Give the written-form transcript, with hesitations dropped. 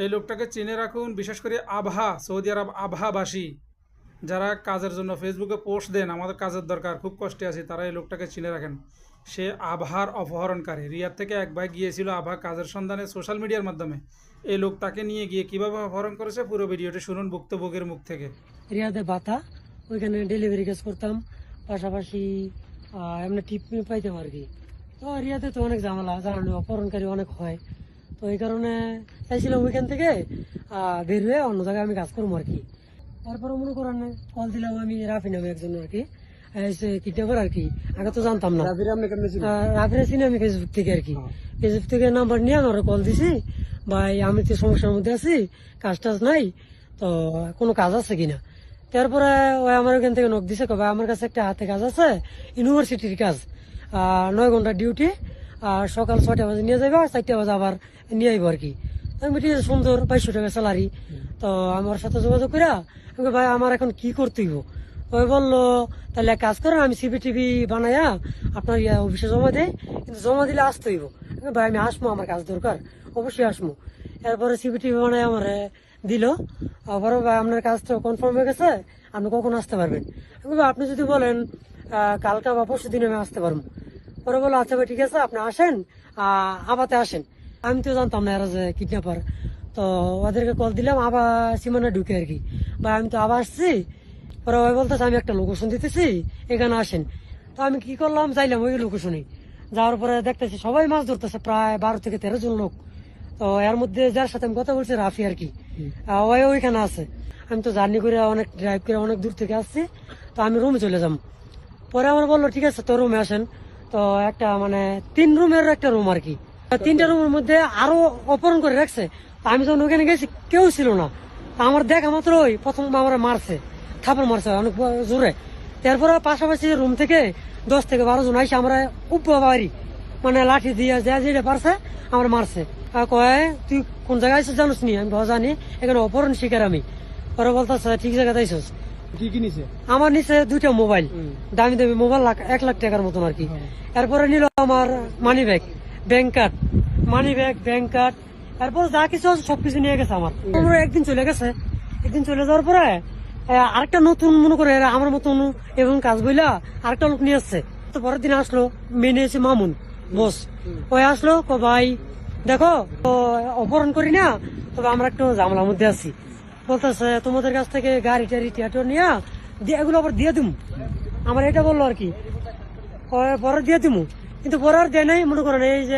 এই লোকটাকে চিনে রাখুন, বিশেষ করে আবহা, সৌদি আরব আবহাবাসী যারা কাজের জন্য ফেসবুকে পোস্ট দেন, আমাদের কাজের দরকার, খুব কষ্টে আছি, তারা এই লোকটাকে চিনে রাখেন। সে আবহার অপহরণকারী। রিয়াদ থেকে এক ভাই গিয়েছিল আবহা কাজের সন্ধানে সোশ্যাল মিডিয়ার মাধ্যমে। এই লোক তাকে নিয়ে গিয়ে কিভাবে অপহরণ করেছে পুরো ভিডিওটি শুনুন ভুক্তভোগীর মুখ থেকে। রিয়াদে বাতা, ওইখানে ডেলিভারি কাজ করতাম, পাশাপাশি এমনি টিপ পাইতাম আর কি। তো রিয়াদে তো অনেক ঝামেলা, জানানো অপহরণকারী অনেক হয়। তো এই কারণে চাইছিলাম ওইখান থেকে বের হয়ে অন্য জায়গায় আমি কাজ করবো আর কি। তারপরে মনে করেন কল দিলাম আমি রাফি নামে একজন আর কি, কিডন্যাপার আর কি। আগে তো জানতাম না, রাফিরা চিনি আমি ফেসবুক থেকে আর কি। ফেসবুক থেকে নাম্বার নিয়ে আমার কল দিছি, ভাই আমি তো সমস্যার মধ্যে আছি, কাজ টাজ নাই, তো কোনো কাজ আছে কিনা। তারপরে ওই আমার ওখান থেকে নক দিছে, ভাই আমার কাছে একটা হাতে কাজ আছে, ইউনিভার্সিটির কাজ, 9 ঘন্টা ডিউটি, আর সকাল 6টা বাজে নিয়ে যাবে, আর 4টা বাজে আবার নিয়ে আইবো আর কি। আমি ঠিক আছে, সুন্দর 2200 টাকা স্যালারি। তো আমার সাথে যোগাযোগ করা আমি ভাই আমার এখন কি করতে হইব। ওই বললো তাহলে এক কাজ করেন, আমি সিভি টিভি বানাইয়া আপনার অফিসে জমা দেয়, কিন্তু জমা দিলে আসতে হইব। ভাই আমি আসবো, আমার কাজ দরকার, অবশ্যই আসবো। এরপরে সিভি টিভি বানাই আমার দিল। আবারও ভাই আপনার কাজটা কনফার্ম হয়ে গেছে, আপনি কখন আসতে পারবেন। আপনি যদি বলেন কালকা বা পরশু দিন আমি আসতে পারবো। পরে বলো আচ্ছা ভাই ঠিক আছে, আপনি আসেন, আবাতে আসেন। আমি তো জানতাম না এরা যে কিডন্যাপার। তো ওদেরকে কল দিলাম, আবার সীমানা ঢুকে আর কি। ভাই আমি তো আবার আসছি। পরে ওই বলতেছে আমি একটা লোকেশন দিতেছি, এখানে আসেন। তো আমি কি করলাম, যাইলাম ওই লোকেশনে। যাওয়ার পরে দেখতেছি সবাই মাছ ধরতেছে, প্রায় 12 থেকে 13 জন লোক। তো এর মধ্যে যার সাথে আমি কথা বলছি রাফি আর কি, ওই ওইখানে আছে। আমি তো জার্নি করে অনেক ড্রাইভ করে অনেক দূর থেকে আসছি, তো আমি রুমে চলে যাবো। পরে আমার বললো ঠিক আছে তো রুমে আসেন। তো একটা মানে 3 রুমের একটা রুম আর কি। 3টা রুমের মধ্যে আরো অপহরণ করে রাখছে। তো আমি যখন ওখানে গেছি কেউ ছিল না। তো আমার দেখা মাত্র ওই প্রথম আমার মারছে, থাপড় মারছে অনেক জোরে। তারপরে পাশাপাশি রুম থেকে 10 থেকে 12 জন আইসে আমরা উপবাড়ি মানে লাঠি দিয়ে যেটা পারছে আমার মারছে। কয় তুই কোন জায়গায় আইসিস জানিস নি? আমি জানি, এখানে অপহরণ শিকার আমি। পরে বলতেছে ঠিক জায়গায় আইসিস। কি কি নিছে? আমার নিচে 2টা মোবাইল, দামি দামি মোবাইল, 1 লাখ টাকার মতন আর কি। এরপরে নিল আমার money bag, bank card, money bag, bank card, এরপর যা কিছু আছে সবকিছু নিয়ে গেছে আমার। একদিন চলে গেছে, একদিন চলে যাওয়ার পরে আরেকটা নতুন মনে করে আমার মতন এবং কাজ বইলা আরেকটা লোক নিয়ে আসছে। তো পরের দিন আসলো, মেনে এসে মামুন বস, ওই আসলো, ভাই দেখো তো অপহরণ করি না, তবে আমরা একটু ঝামেলার মধ্যে আছি। বলতেছে তোমাদের কাছ থেকে গাড়ি টাড়ি টিয়াটো নিয়ে এগুলো আবার দিয়ে দিমু, আমার এটা বললো আর কি, পরে দিয়ে দিমু। কিন্তু পরে আর দেয় নাই, মনে করেন এই যে